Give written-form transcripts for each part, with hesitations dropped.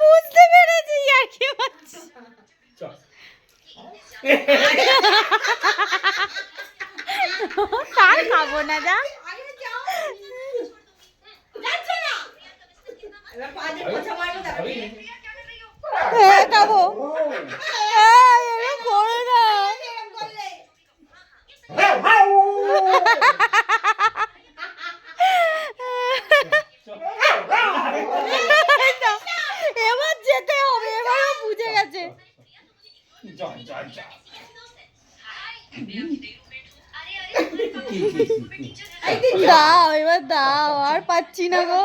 বুঝতে পেরেছি আর কি হচ্ছে। তার খাবো না যা খাবো করো না। এবার যেতে হবে, এবারও বুঝে গেছে। দাও এবার দাও, আর পাচ্ছি না গো।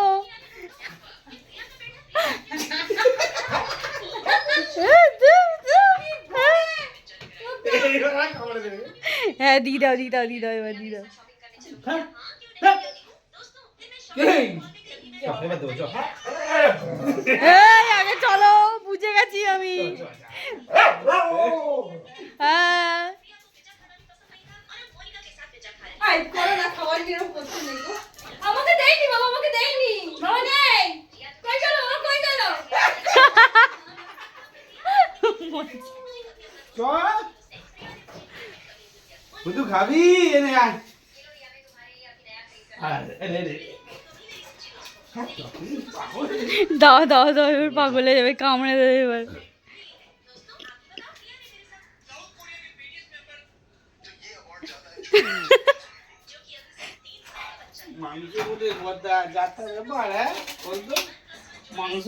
হ্যাঁ দি দাও দি দাও দি দাও, এবার দি দাও। আগে চলো, বুঝে গেছি আমি। হ্যাঁ আমাকে দেয়নি বাবা, আমাকে দেয়নি বাবা, নেই কই গেল, কই গেল? তুই খাবি এনে আয়। দাও দাও দাও, এবার পাগল হয়ে যাবে, কামড়ে দেবে এবার। মাংসের মধ্যে যাত্রা ব্যাপার, হ্যাঁ মাংস